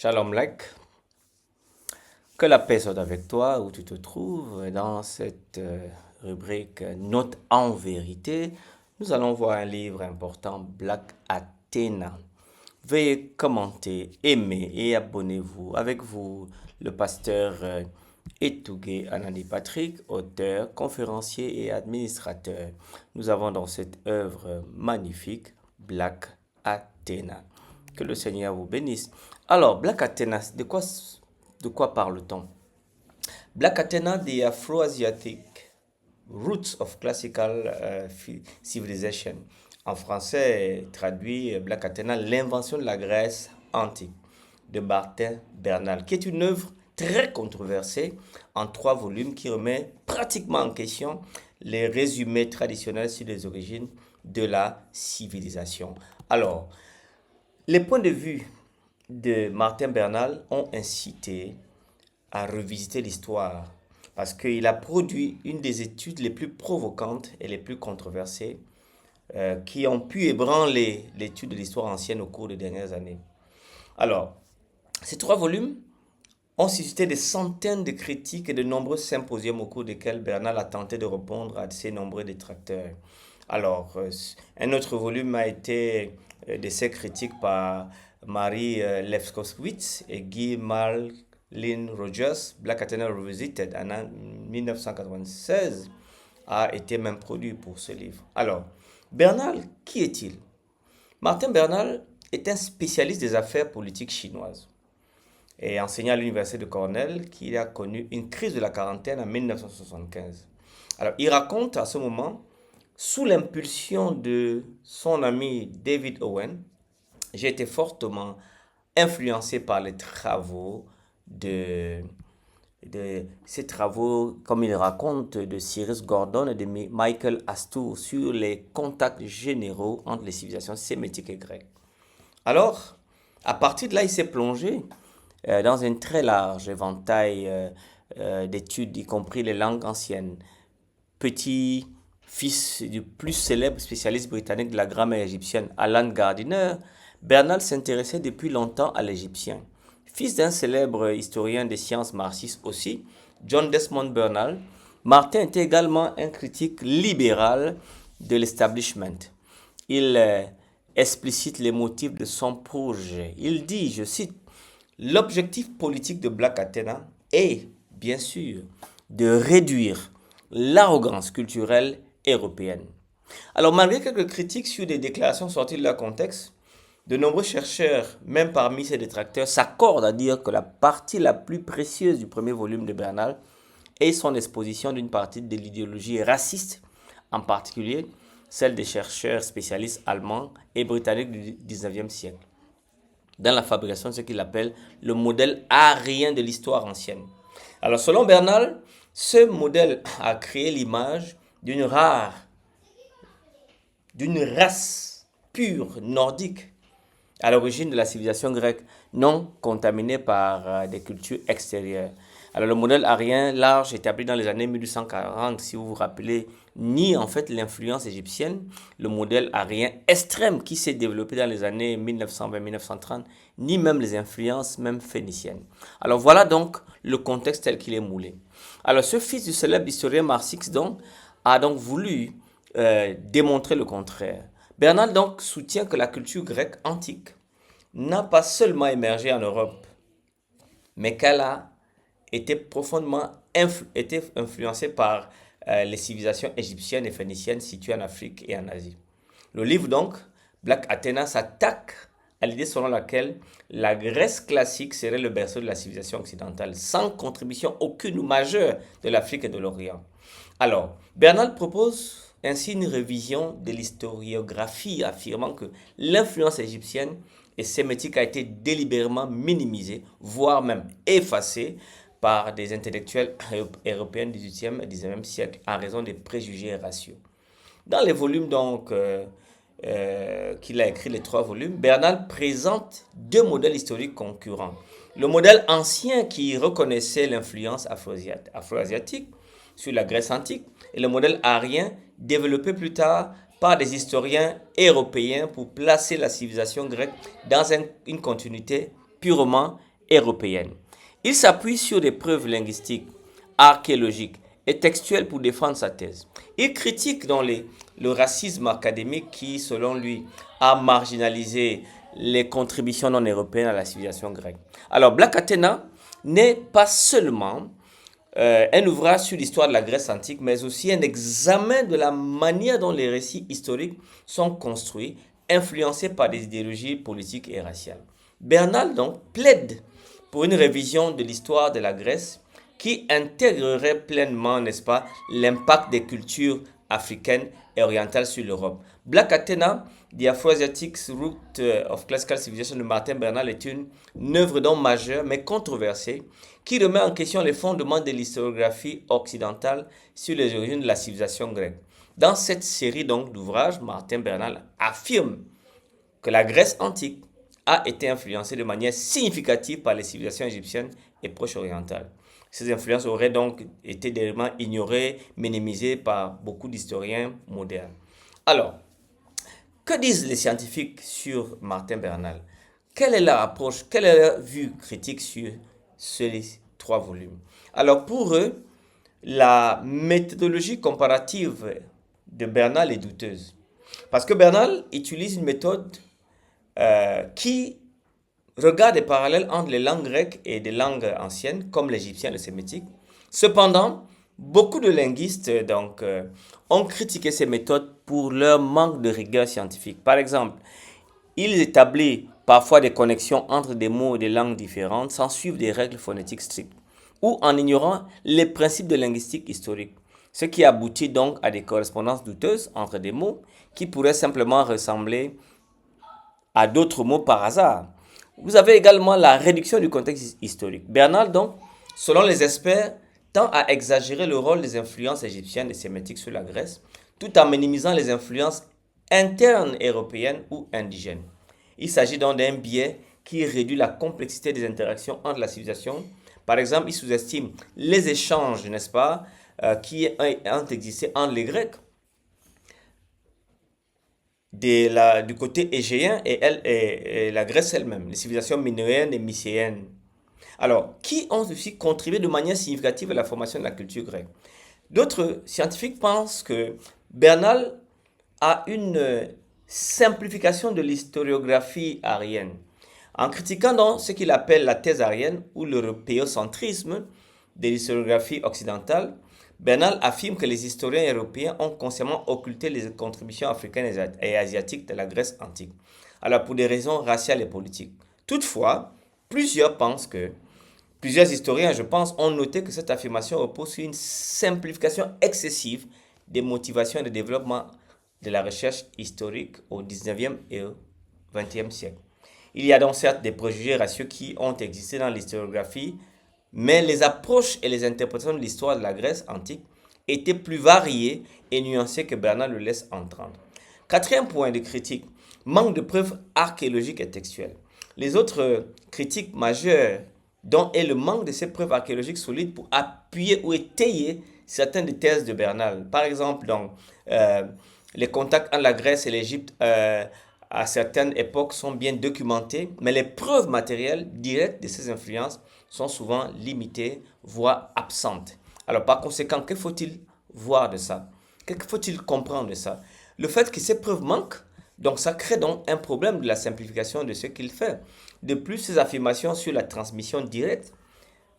Shalom Lek, que la paix soit avec toi où tu te trouves. Dans cette rubrique Note en vérité, nous allons voir un livre important, Black Athena. Veuillez commenter, aimer et abonnez-vous. Avec vous, le pasteur Etougué Anani Patrick, auteur, conférencier et administrateur. Nous avons dans cette œuvre magnifique Black Athena. Que le Seigneur vous bénisse. Alors, Black Athena, de quoi parle-t-on? Black Athena, the Afro-Asiatic Roots of Classical Civilization. En français, traduit Black Athena, l'invention de la Grèce antique, de Martin Bernal, qui est une œuvre très controversée en 3 volumes qui remet pratiquement en question les résumés traditionnels sur les origines de la civilisation. Alors, les points de vue de Martin Bernal ont incité à revisiter l'histoire parce qu'il a produit une des études les plus provocantes et les plus controversées qui ont pu ébranler l'étude de l'histoire ancienne au cours des dernières années. Alors, ces 3 volumes ont suscité des centaines de critiques et de nombreux symposiums au cours desquels Bernal a tenté de répondre à ces nombreux détracteurs. Alors, un autre volume a été d'essais critiques par Marie Lefkowitz et Guy Marlin Rogers. Black Athena Revisited en 1996 a été même produit pour ce livre. Alors, Bernal, qui est-il? Martin Bernal est un spécialiste des affaires politiques chinoises et enseignant à l'université de Cornell qui a connu une crise de la quarantaine en 1975. Alors, il raconte à ce moment, sous l'impulsion de son ami David Owen, j'ai été fortement influencé par les travaux de ces travaux, comme il raconte, de Cyrus Gordon et de Michael Astor sur les contacts généraux entre les civilisations sémitiques et grecques. Alors, à partir de là, il s'est plongé dans un très large éventail d'études, y compris les langues anciennes. Petit fils du plus célèbre spécialiste britannique de la grammaire égyptienne, Alan Gardiner, Bernal s'intéressait depuis longtemps à l'égyptien. Fils d'un célèbre historien des sciences marxistes aussi, John Desmond Bernal, Martin était également un critique libéral de l'establishment. Il explicite les motifs de son projet. Il dit, je cite, l'objectif politique de Black Athena est, bien sûr, de réduire l'arrogance culturelle européenne. Alors, malgré quelques critiques sur des déclarations sorties de leur contexte, de nombreux chercheurs, même parmi ces détracteurs, s'accordent à dire que la partie la plus précieuse du premier volume de Bernal est son exposition d'une partie de l'idéologie raciste, en particulier celle des chercheurs spécialistes allemands et britanniques du 19e siècle, dans la fabrication de ce qu'il appelle le modèle arien de l'histoire ancienne. Alors, selon Bernal, ce modèle a créé l'image d'une race pure nordique à l'origine de la civilisation grecque, non contaminée par des cultures extérieures. Alors le modèle arien large établi dans les années 1840, si vous vous rappelez, nie en fait l'influence égyptienne, le modèle arien extrême qui s'est développé dans les années 1920-1930, ni même les influences même phéniciennes. Alors voilà donc le contexte tel qu'il est moulé. Alors ce fils du célèbre historien marxiste donc, a donc voulu démontrer le contraire. Bernal donc soutient que la culture grecque antique n'a pas seulement émergé en Europe, mais qu'elle a été profondément influencée par les civilisations égyptiennes et phéniciennes situées en Afrique et en Asie. Le livre donc, Black Athena, s'attaque à l'idée selon laquelle la Grèce classique serait le berceau de la civilisation occidentale, sans contribution aucune ou majeure de l'Afrique et de l'Orient. Alors, Bernal propose ainsi une révision de l'historiographie, affirmant que l'influence égyptienne et sémitique a été délibérément minimisée, voire même effacée par des intellectuels européens du 18e et 19e siècle en raison des préjugés raciaux. Dans les volumes donc qu'il a écrit, les 3 volumes, Bernal présente 2 modèles historiques concurrents. Le modèle ancien qui reconnaissait l'influence afro-asiatique sur la Grèce antique et le modèle arien développé plus tard par des historiens européens pour placer la civilisation grecque dans une continuité purement européenne. Il s'appuie sur des preuves linguistiques, archéologiques et textuelles pour défendre sa thèse. Il critique dans le racisme académique qui, selon lui, a marginalisé les contributions non européennes à la civilisation grecque. Alors, Black Athena n'est pas seulement un ouvrage sur l'histoire de la Grèce antique, mais aussi un examen de la manière dont les récits historiques sont construits, influencés par des idéologies politiques et raciales. Bernal donc plaide pour une révision de l'histoire de la Grèce qui intégrerait pleinement, n'est-ce pas, l'impact des cultures africaines et orientales sur l'Europe. Black Athena, The Afroasiatic Root of Classical Civilization de Martin Bernal est une œuvre donc majeure mais controversée qui remet en question les fondements de l'historiographie occidentale sur les origines de la civilisation grecque. Dans cette série donc d'ouvrages, Martin Bernal affirme que la Grèce antique a été influencée de manière significative par les civilisations égyptiennes et proche orientales. Ces influences auraient donc été directement ignorées, minimisées par beaucoup d'historiens modernes. Alors, que disent les scientifiques sur Martin Bernal? Quelle est leur approche, quelle est leur vue critique sur ces 3 volumes? Alors, pour eux, la méthodologie comparative de Bernal est douteuse. Parce que Bernal utilise une méthode qui regarde des parallèles entre les langues grecques et des langues anciennes, comme l'égyptien et le sémitique. Cependant, beaucoup de linguistes ont critiqué ces méthodes pour leur manque de rigueur scientifique. Par exemple, ils établissent parfois des connexions entre des mots et des langues différentes sans suivre des règles phonétiques strictes ou en ignorant les principes de linguistique historique, ce qui aboutit donc à des correspondances douteuses entre des mots qui pourraient simplement ressembler à d'autres mots par hasard. Vous avez également la réduction du contexte historique. Bernal, donc, selon les experts, tend à exagérer le rôle des influences égyptiennes et sémitiques sur la Grèce, tout en minimisant les influences internes européennes ou indigènes. Il s'agit donc d'un biais qui réduit la complexité des interactions entre la civilisation. Par exemple, il sous-estime les échanges, n'est-ce pas, qui ont existé entre les Grecs du côté égéen et la Grèce elle-même, les civilisations minoennes et mycéennes. Alors, qui ont aussi contribué de manière significative à la formation de la culture grecque? D'autres scientifiques pensent que Bernal a une simplification de l'historiographie arienne. En critiquant donc ce qu'il appelle la thèse arienne ou l'européocentrisme de l'historiographie occidentale, Bernal affirme que les historiens européens ont consciemment occulté les contributions africaines et asiatiques de la Grèce antique, alors pour des raisons raciales et politiques. Toutefois, plusieurs historiens, je pense, ont noté que cette affirmation repose sur une simplification excessive des motivations et des développements de la recherche historique au 19e et au 20e siècle. Il y a donc certes des préjugés raciaux qui ont existé dans l'historiographie, mais les approches et les interprétations de l'histoire de la Grèce antique étaient plus variées et nuancées que Bernal le laisse entendre. Quatrième point de critique, manque de preuves archéologiques et textuelles. Les autres critiques majeures dont est le manque de ces preuves archéologiques solides pour appuyer ou étayer certaines des thèses de Bernal. Par exemple, les contacts entre la Grèce et l'Égypte à certaines époques sont bien documentés, mais les preuves matérielles directes de ces influences sont souvent limitées, voire absentes. Alors par conséquent, que faut-il voir de ça? Que faut-il comprendre de ça? Le fait que ces preuves manquent, donc ça crée donc un problème de la simplification de ce qu'il fait. De plus, ces affirmations sur la transmission directe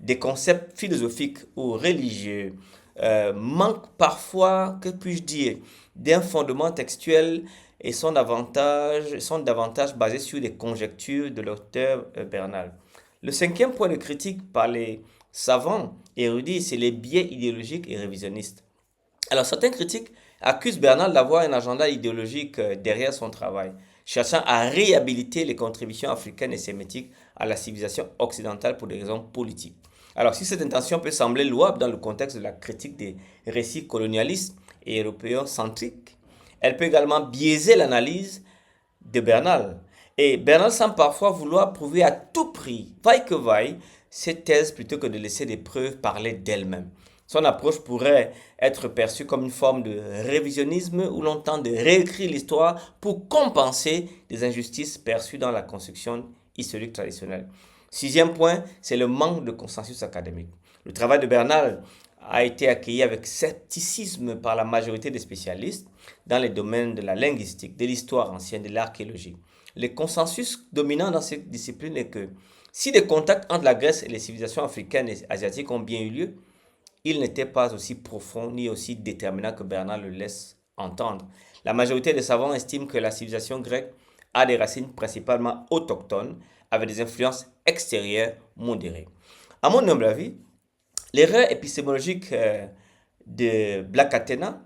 des concepts philosophiques ou religieux manquent parfois, que puis-je dire, d'un fondement textuel et sont davantage basés sur des conjectures de l'auteur Bernal. Le cinquième point de critique par les savants érudits, c'est les biais idéologiques et révisionnistes. Alors certains critiques accusent Bernal d'avoir un agenda idéologique derrière son travail, cherchant à réhabiliter les contributions africaines et sémitiques à la civilisation occidentale pour des raisons politiques. Alors si cette intention peut sembler louable dans le contexte de la critique des récits colonialistes et européens-centriques, elle peut également biaiser l'analyse de Bernal. Et Bernal semble parfois vouloir prouver à tout prix, vaille que vaille, ses thèses plutôt que de laisser des preuves parler d'elles-mêmes. Son approche pourrait être perçue comme une forme de révisionnisme où l'on tente de réécrire l'histoire pour compenser des injustices perçues dans la construction historique traditionnelle. Sixième point, c'est le manque de consensus académique. Le travail de Bernal a été accueilli avec scepticisme par la majorité des spécialistes dans les domaines de la linguistique, de l'histoire ancienne, de l'archéologie. Le consensus dominant dans cette discipline est que si des contacts entre la Grèce et les civilisations africaines et asiatiques ont bien eu lieu, ils n'étaient pas aussi profonds ni aussi déterminants que Bernard le laisse entendre. La majorité des savants estiment que la civilisation grecque a des racines principalement autochtones, avec des influences extérieures modérées. À mon humble avis, l'erreur épistémologique de Black Athena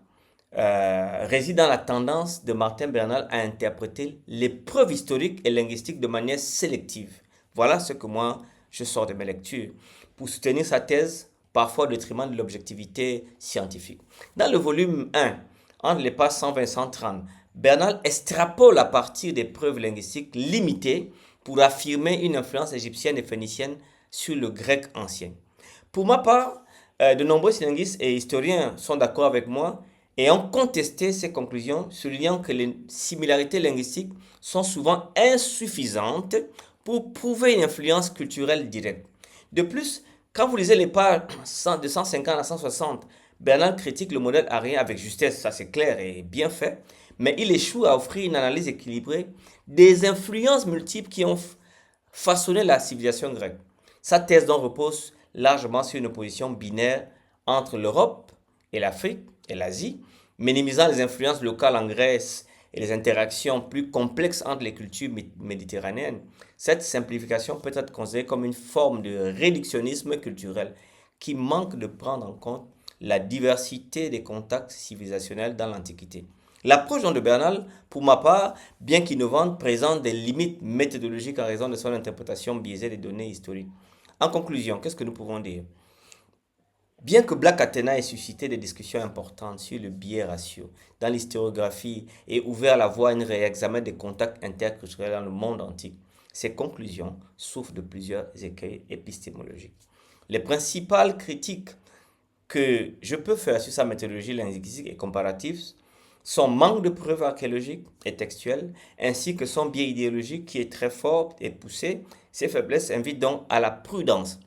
réside dans la tendance de Martin Bernal à interpréter les preuves historiques et linguistiques de manière sélective. Voilà ce que moi je sors de mes lectures pour soutenir sa thèse, parfois au détriment de l'objectivité scientifique. Dans le volume 1, entre les pages 120 et 130, Bernal extrapole à partir des preuves linguistiques limitées pour affirmer une influence égyptienne et phénicienne sur le grec ancien. Pour ma part, de nombreux linguistes et historiens sont d'accord avec moi et ont contesté ces conclusions, soulignant que les similarités linguistiques sont souvent insuffisantes pour prouver une influence culturelle directe. De plus, quand vous lisez les pages de 150 à 160, Bernard critique le modèle arien avec justesse, ça c'est clair et bien fait, mais il échoue à offrir une analyse équilibrée des influences multiples qui ont façonné la civilisation grecque. Sa thèse donc repose largement sur une opposition binaire entre l'Europe et l'Afrique et l'Asie, minimisant les influences locales en Grèce et les interactions plus complexes entre les cultures méditerranéennes. Cette simplification peut être considérée comme une forme de réductionnisme culturel qui manque de prendre en compte la diversité des contacts civilisationnels dans l'Antiquité. L'approche de Bernal, pour ma part, bien qu'innovante, présente des limites méthodologiques en raison de son interprétation biaisée des données historiques. En conclusion, qu'est-ce que nous pouvons dire? Bien que Black Athena ait suscité des discussions importantes sur le biais ratio dans l'historiographie et ouvert la voie à un réexamen des contacts interculturels dans le monde antique, ses conclusions souffrent de plusieurs écueils épistémologiques. Les principales critiques que je peux faire sur sa méthodologie linguistique et comparative son manque de preuves archéologiques et textuelles, ainsi que son biais idéologique qui est très fort et poussé. Ces faiblesses invitent donc à la prudence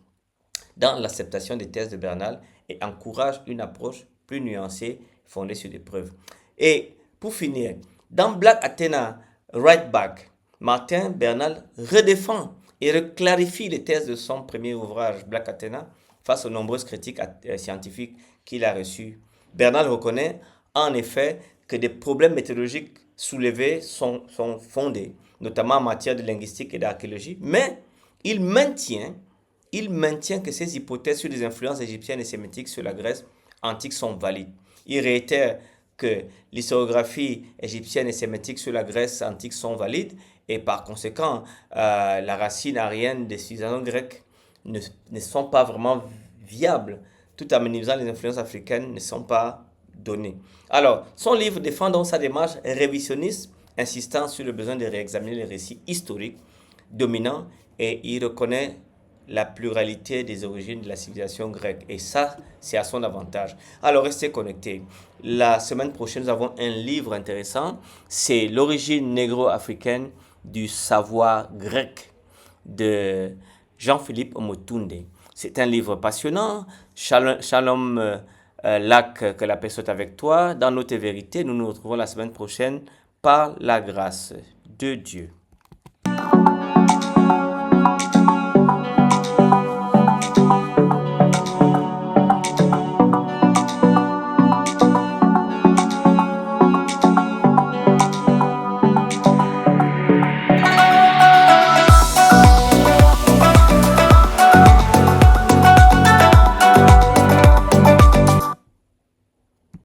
dans l'acceptation des thèses de Bernal et encouragent une approche plus nuancée fondée sur des preuves. Et pour finir, dans Black Athena, Right Back, Martin Bernal redéfend et reclarifie les thèses de son premier ouvrage, Black Athena, face aux nombreuses critiques scientifiques qu'il a reçues. Bernal reconnaît en effet que des problèmes méthodologiques soulevés sont fondés, notamment en matière de linguistique et d'archéologie, mais il maintient, il maintient que ces hypothèses sur les influences égyptiennes et sémitiques sur la Grèce antique sont valides. Il réitère que l'historiographie égyptienne et sémitique sur la Grèce antique sont valides et par conséquent, la racine aryenne des civilisations grecques ne sont pas vraiment viables, tout en minimisant les influences africaines ne sont pas données. Alors, son livre défend donc sa démarche révisionniste, insistant sur le besoin de réexaminer les récits historiques dominants et il reconnaît la pluralité des origines de la civilisation grecque. Et ça, c'est à son avantage. Alors, restez connectés. La semaine prochaine, nous avons un livre intéressant. C'est l'origine négro-africaine du savoir grec de Jean-Philippe Omotunde. C'est un livre passionnant. Shalom, Lac, que la paix soit avec toi. Dans notre vérité, nous nous retrouvons la semaine prochaine par la grâce de Dieu.